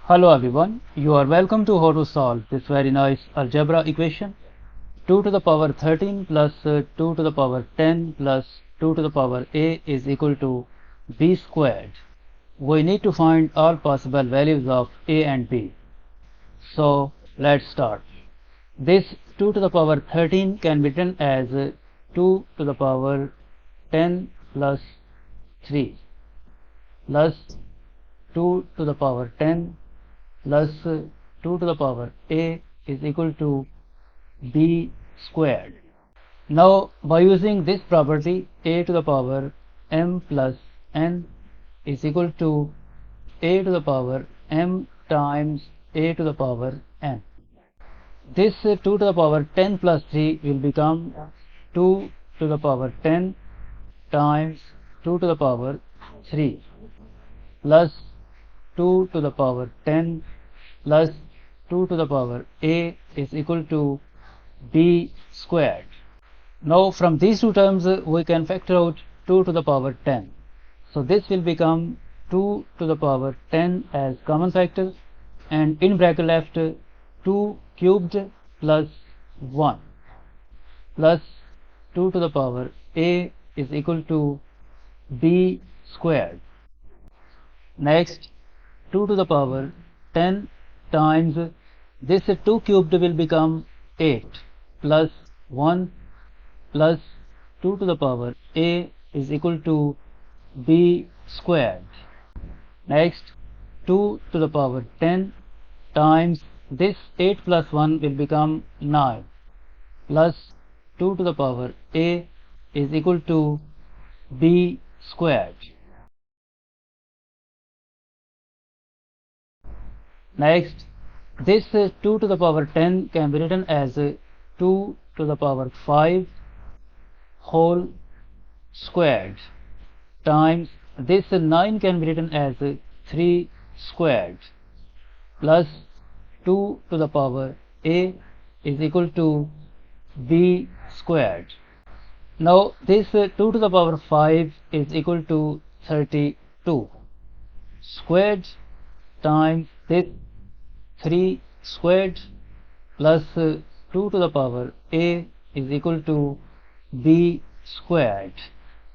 Hello everyone, you are welcome to how to solve this very nice algebra equation. 2 to the power 13 plus 2 to the power 10 plus 2 to the power a is equal to b squared. We need to find all possible values of a and b. So let's start. This 2 to the power 13 can be written as 2 to the power 10 plus 3 plus 2 to the power 10 plus 2 to the power a is equal to b squared. Now by using this property, a to the power m plus n is equal to a to the power m times a to the power n. This 2 to the power 10 plus 3 will become 2 to the power 10 times 2 to the power 3 plus 2 to the power 10 plus 2 to the power a is equal to b squared. Now from these two terms we can factor out 2 to the power 10. So this will become 2 to the power 10 as common factor, and in bracket left 2 cubed plus 1 plus 2 to the power a is equal to b squared. Next 2 to the power 10 times this 2 cubed will become 8 plus 1 plus 2 to the power a is equal to b squared. Next 2 to the power 10 times this 8 plus 1 will become 9 plus 2 to the power a is equal to b squared. Next, this 2 to the power 10 can be written as 2 to the power 5 whole squared times this 9 can be written as 3 squared plus 2 to the power a is equal to b squared. Now this 2 to the power 5 is equal to 32 squared times this 3 squared plus 2 to the power a is equal to b squared.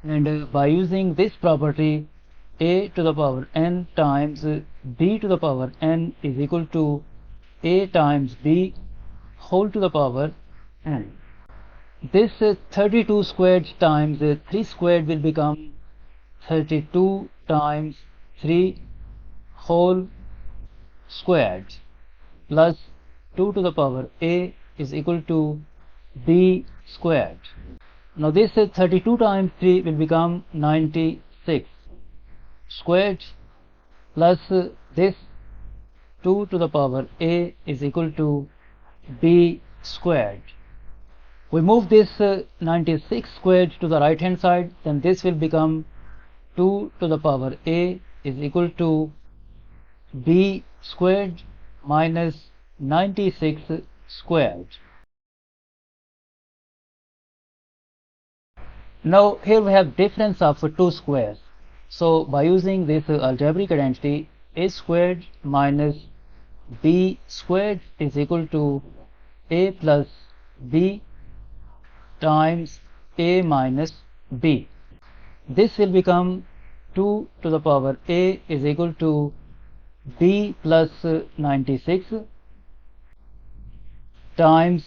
And by using this property, a to the power n times b to the power n is equal to a times b whole to the power n. This 32 squared times 3 squared will become 32 times 3 whole squared plus 2 to the power a is equal to b squared. Now this 32 times 3 will become 96 squared plus this 2 to the power a is equal to b squared. We move this 96 squared to the right hand side, then this will become 2 to the power a is equal to b squared minus 96 squared. Now here we have difference of two squares. So by using this algebraic identity, a squared minus b squared is equal to a plus b times a minus b. This will become 2 to the power a is equal to b plus 96 times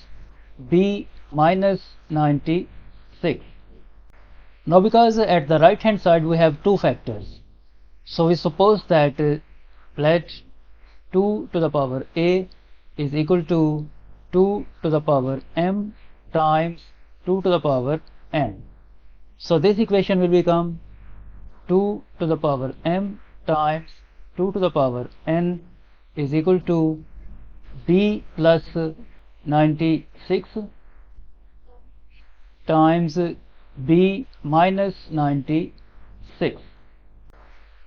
b minus 96. Now because at the right hand side we have two factors, so we suppose that let 2 to the power a is equal to 2 to the power m times 2 to the power n. So this equation will become 2 to the power m times 2 to the power n is equal to b plus 96 times b minus 96.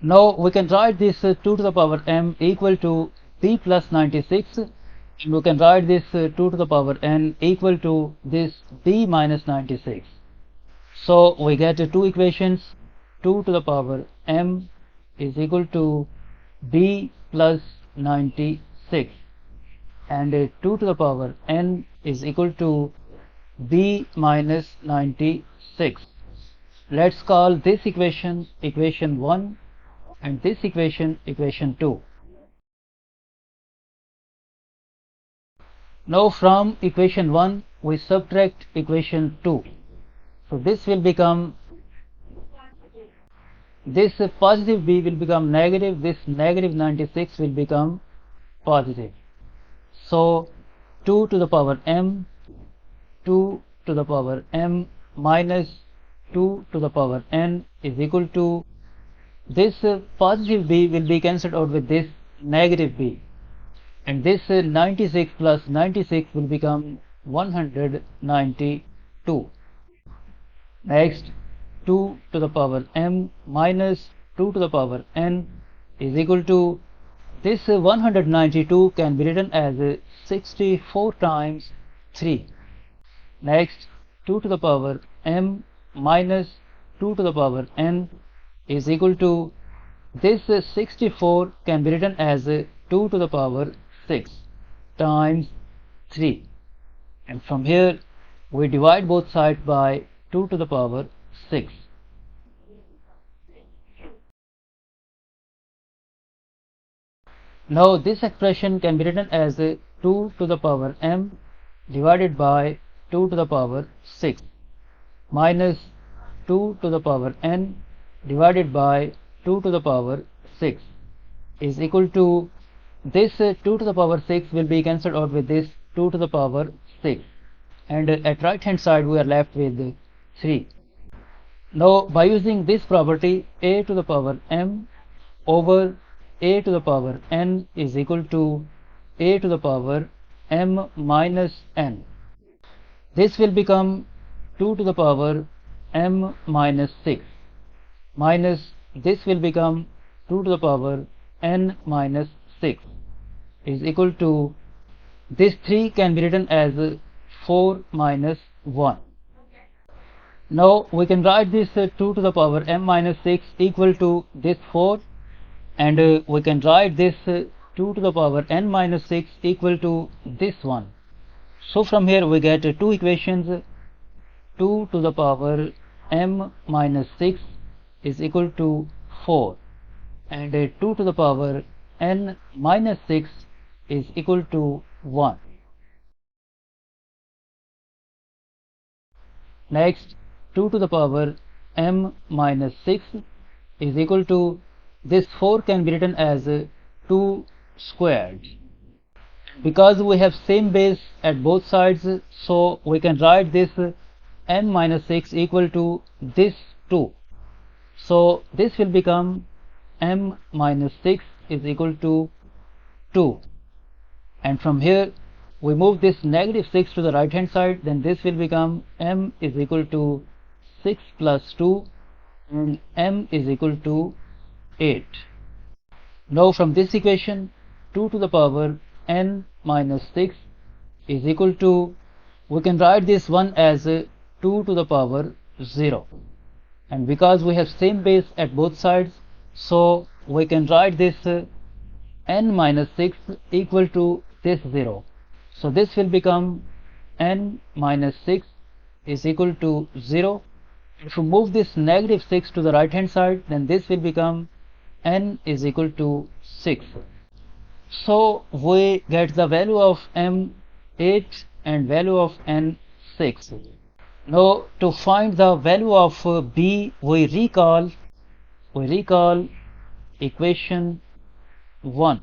Now we can write this 2 to the power m equal to b plus 96, and we can write this 2 to the power n equal to this b minus 96. So we get two equations. 2 to the power m is equal to b plus 96, and 2 to the power n is equal to b minus 96. Let's call this equation equation 1 and this equation equation 2. Now from equation 1 we subtract equation 2. So this will become, this positive b will become negative, this negative 96 will become positive. So 2 to the power m, 2 to the power m minus 2 to the power n is equal to, this positive b will be cancelled out with this negative b, and this 96 plus 96 will become 192. Next, 2 to the power m minus 2 to the power n is equal to, this 192 can be written as 64 times 3. Next, 2 to the power m minus 2 to the power n is equal to, this 64 can be written as 2 to the power 6 times 3, and from here we divide both sides by 2 to the power 6. Now this expression can be written as 2 to the power m divided by 2 to the power 6 minus 2 to the power n divided by 2 to the power 6 is equal to, this 2 to the power 6 will be cancelled out with this 2 to the power 6, and at right hand side we are left with 3. Now by using this property, a to the power m over a to the power n is equal to a to the power m minus n. This will become 2 to the power m minus 6 minus, this will become 2 to the power n minus 6 is equal to, this 3 can be written as 4 minus 1. Now we can write this 2 to the power m minus 6 equal to this 4, and we can write this 2 to the power n minus 6 equal to this one. So from here we get two equations, 2 to the power m minus 6 is equal to 4, and 2 to the power n minus 6 is equal to 1. Next, 2 to the power m minus 6 is equal to, this 4 can be written as 2 squared. Because we have same base at both sides, so we can write this n minus 6 equal to this 2. So this will become m minus 6 is equal to 2, and from here we move this negative 6 to the right hand side, then this will become m is equal to 6 plus 2, and m is equal to 8. Now from this equation, 2 to the power n minus 6 is equal to, we can write this one as 2 to the power 0, and because we have same base at both sides, so we can write this n minus 6 equal to this 0. So this will become n minus 6 is equal to 0. If we move this negative 6 to the right hand side, then this will become n is equal to 6. So we get the value of m 8 and value of n 6. Now to find the value of b, we recall equation 1.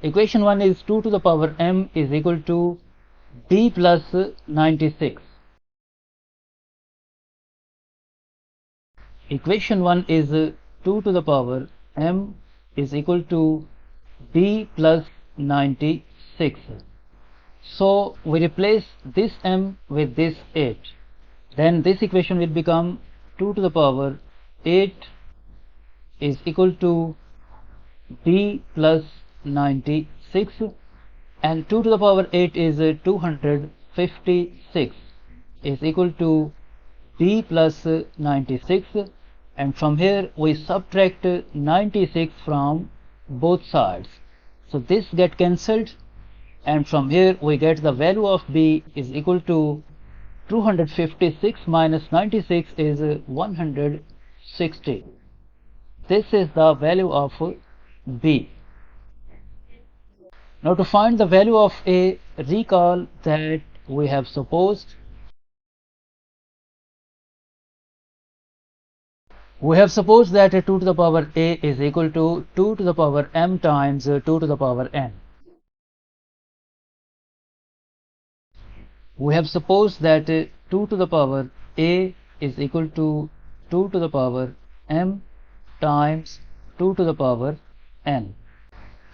Equation 1 is 2 to the power m is equal to b plus 96. Equation 1 is 2 to the power m is equal to b plus 96. So we replace this m with this 8. Then this equation will become 2 to the power 8 is equal to b plus 96, and 2 to the power 8 is 256 is equal to b plus 96, and from here we subtract 96 from both sides. So this get cancelled, and from here we get the value of b is equal to 256 minus 96 is 160. This is the value of b. Now to find the value of a, recall that we have supposed that 2 to the power a is equal to 2 to the power m times 2 to the power n. We have supposed that 2 to the power a is equal to 2 to the power m times 2 to the power n.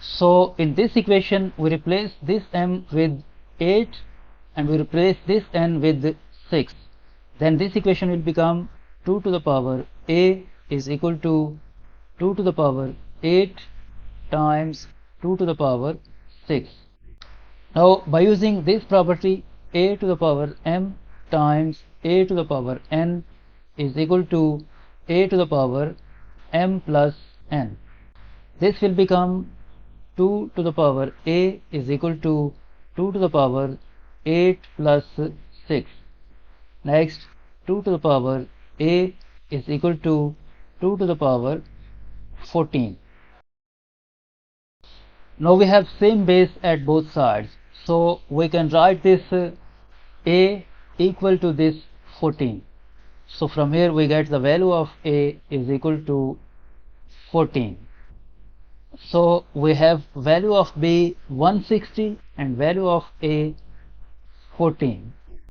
So in this equation we replace this m with 8 and we replace this n with 6. Then this equation will become 2 to the power a is equal to 2 to the power 8 times 2 to the power 6. Now by using this property, a to the power m times a to the power n is equal to a to the power m plus n. This will become 2 to the power a is equal to 2 to the power 8 plus 6. Next, 2 to the power a is equal to 2 to the power 14. Now we have same base at both sides, so we can write this a equal to this 14. So from here we get the value of a is equal to 14. So we have value of b 160 and value of a 14.